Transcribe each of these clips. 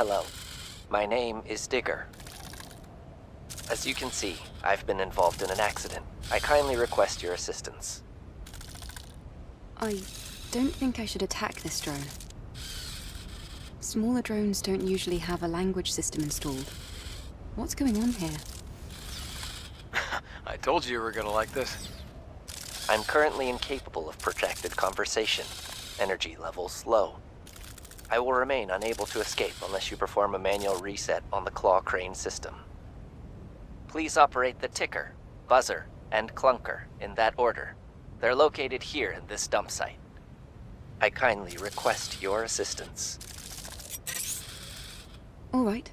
Hello. My name is Digger. As you can see, I've been involved in an accident. I kindly request your assistance. I don't think I should attack this drone. Smaller drones don't usually have a language system installed. What's going on here? I told you were gonna like this. I'm currently incapable of protracted conversation. Energy levels low. I will remain unable to escape unless you perform a manual reset on the claw crane system. Please operate the ticker, buzzer, and clunker in that order. They're located here in this dump site. I kindly request your assistance. All right.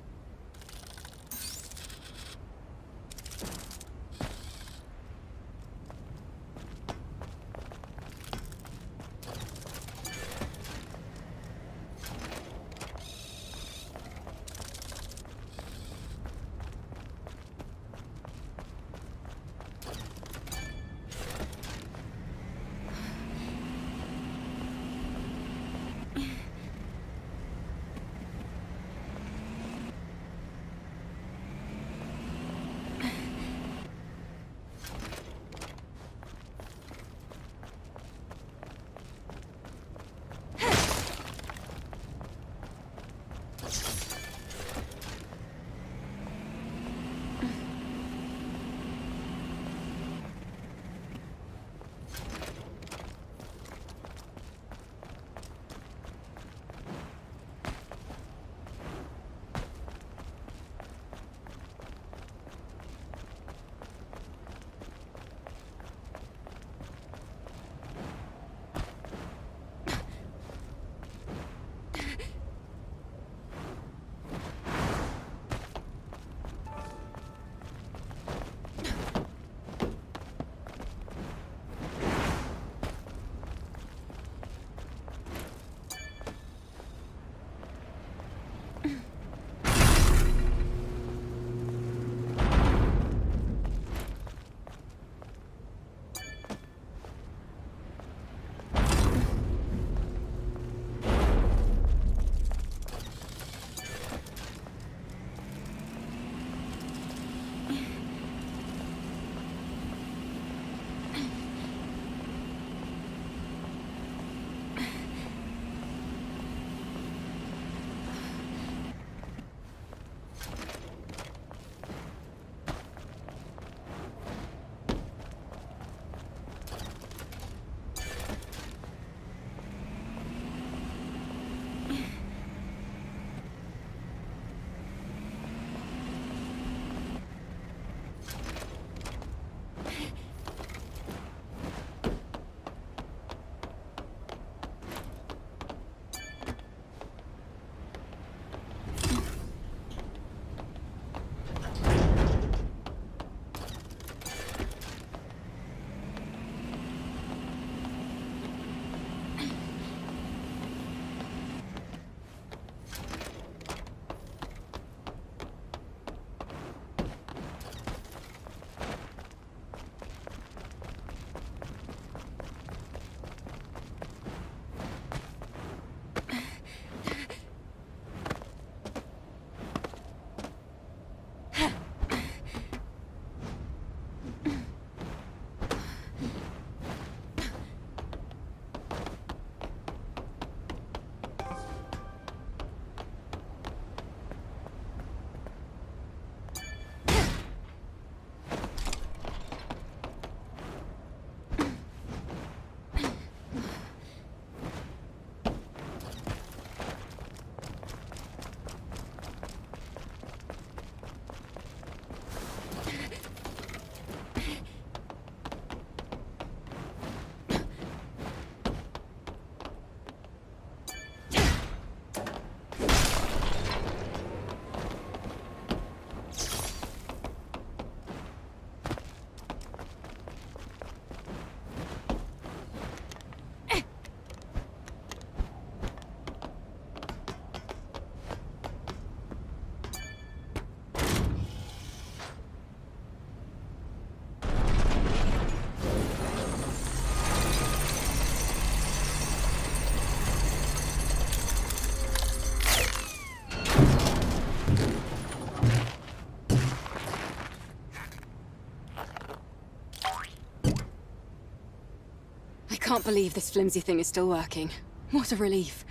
can't believe this flimsy thing is still working. What a relief.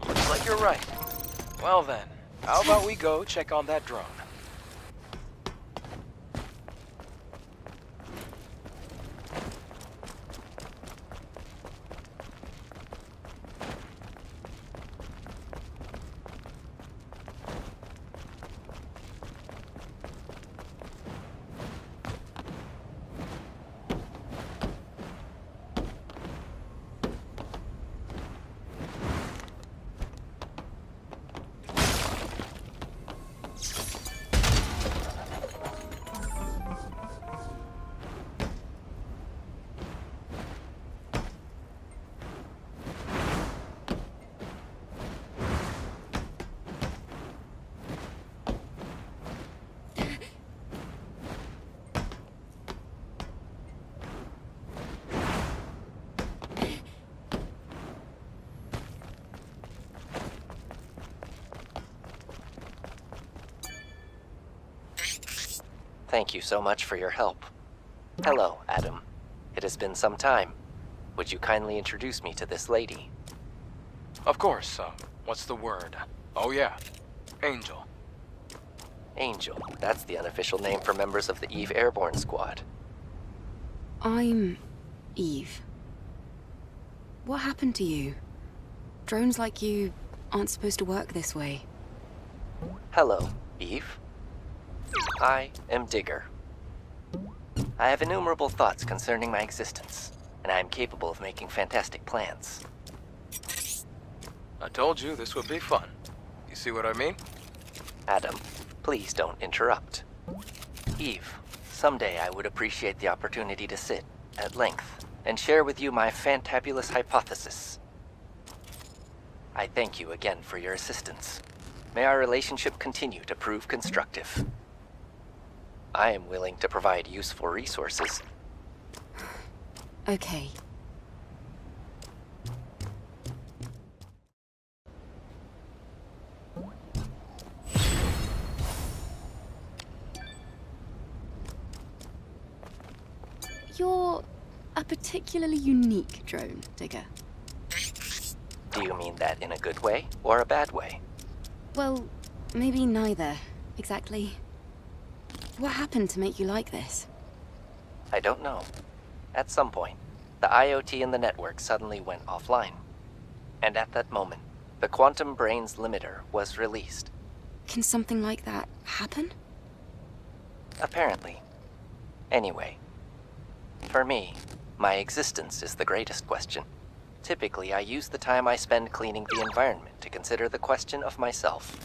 Looks like you're right. Well then, how about we go check on that drone? Thank you so much for your help. Hello, Adam. It has been some time. Would you kindly introduce me to this lady? Of course, what's the word? Oh yeah, Angel. Angel. That's the unofficial name for members of the Eve Airborne Squad. I'm Eve. What happened to you? Drones like you aren't supposed to work this way. Hello, Eve. I am Digger. I have innumerable thoughts concerning my existence, and I am capable of making fantastic plans. I told you this would be fun. You see what I mean? Adam, please don't interrupt. Eve, someday I would appreciate the opportunity to sit, at length, and share with you my fantabulous hypothesis. I thank you again for your assistance. May our relationship continue to prove constructive. I am willing to provide useful resources. Okay. You're a particularly unique drone, Digger. Do you mean that in a good way or a bad way? Well, maybe neither, exactly. What happened to make you like this? I don't know. At some point, the IoT in the network suddenly went offline. And at that moment, the quantum brain's limiter was released. Can something like that happen? Apparently. Anyway, for me, my existence is the greatest question. Typically, I use the time I spend cleaning the environment to consider the question of myself.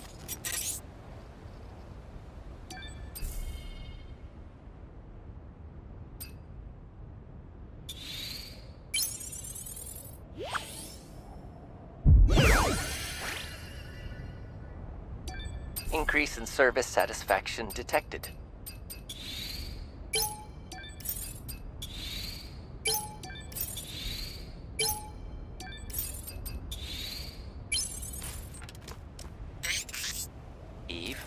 Increase in service satisfaction detected. Eve,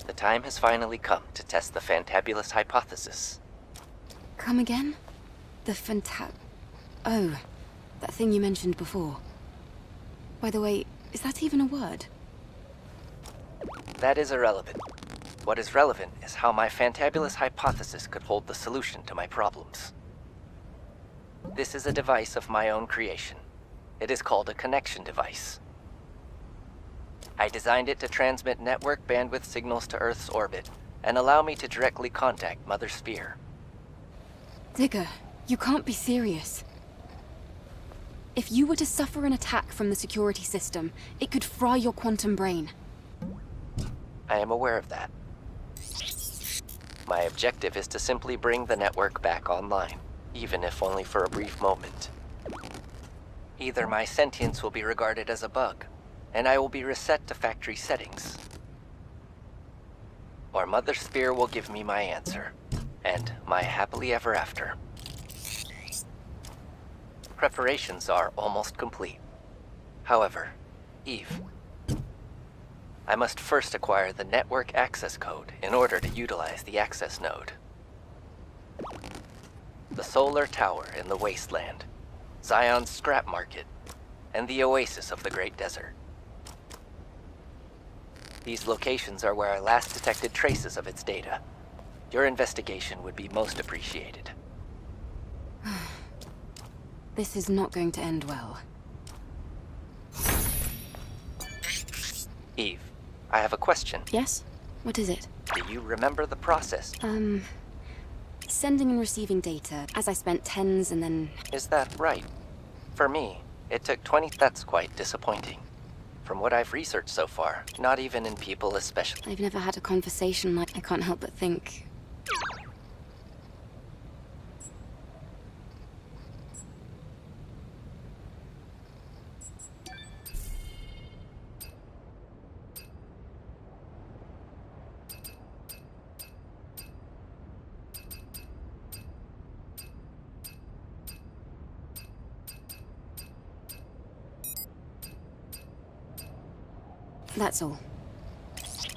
the time has finally come to test the fantabulous hypothesis. Come again? The Oh, that thing you mentioned before. By the way, is that even a word? That is irrelevant. What is relevant is how my fantabulous hypothesis could hold the solution to my problems. This is a device of my own creation. It is called a connection device. I designed it to transmit network bandwidth signals to Earth's orbit and allow me to directly contact Mother Sphere. Digger, you can't be serious. If you were to suffer an attack from the security system, it could fry your quantum brain. I am aware of that. My objective is to simply bring the network back online, even if only for a brief moment. Either my sentience will be regarded as a bug, and I will be reset to factory settings, or Mother Sphere will give me my answer, and my happily ever after. Preparations are almost complete. However, Eve, I must first acquire the network access code in order to utilize the access node. the solar tower in the Wasteland, Zion's scrap market, and the oasis of the Great Desert. These locations are where I last detected traces of its data. Your investigation would be most appreciated. This is not going to end well. Eve, I have a question. Yes? What is it? Do you remember the process? Sending and receiving data, as I spent tens and then... Is that right? For me, it took 20... That's quite disappointing. From what I've researched so far, not even in people especially. I've never had a conversation like... I can't help but think... That's all.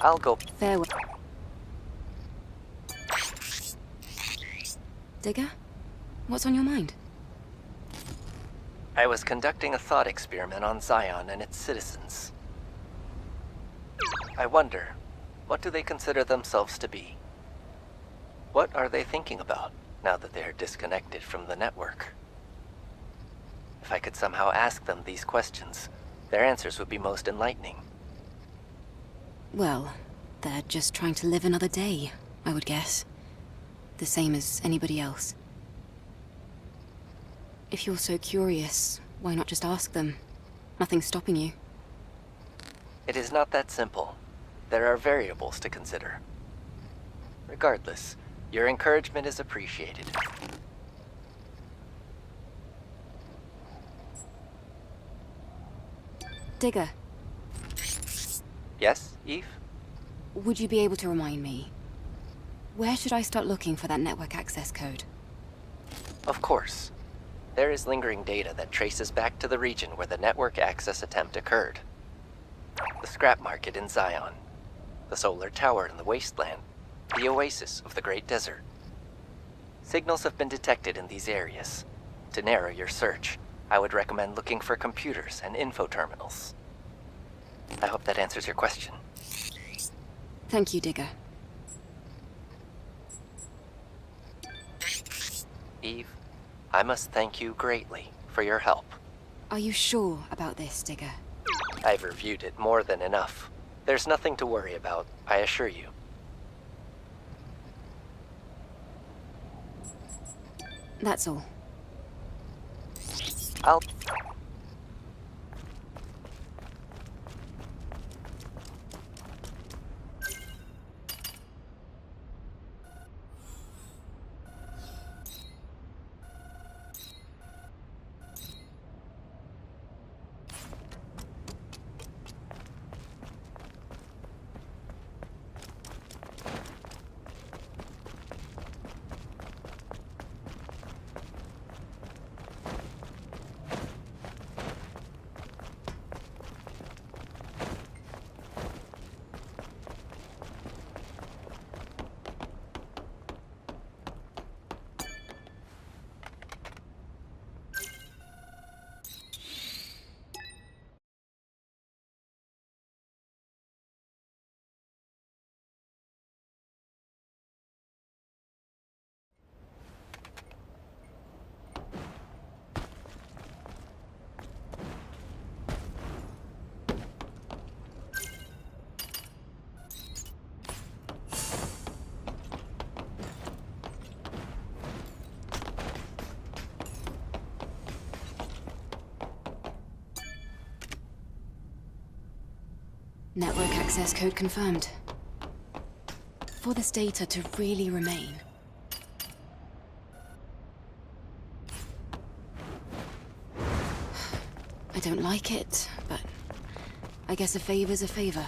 I'll go. Farewell. Digger? What's on your mind? I was conducting a thought experiment on Zion and its citizens. I wonder, what do they consider themselves to be? What are they thinking about now that they are disconnected from the network? If I could somehow ask them these questions, their answers would be most enlightening. Well, they're just trying to live another day, I would guess. The same as anybody else. If you're so curious, why not just ask them? Nothing's stopping you. It is not that simple. There are variables to consider. Regardless, your encouragement is appreciated. Digger, Yes, Eve? would you be able to remind me? Where should I start looking for that network access code? Of course. There is lingering data that traces back to the region where the network access attempt occurred. The scrap market in Zion, the solar tower in the Wasteland, the oasis of the Great Desert. Signals have been detected in these areas. To narrow your search, I would recommend looking for computers and info terminals. I hope that answers your question. Thank you, Digger. Eve, I must thank you greatly for your help. Are you sure about this, Digger? I've reviewed it more than enough. There's nothing to worry about, I assure you. That's all. I'll... Network access code confirmed. For this data to really remain, I don't like it, but I guess a favor's a favor.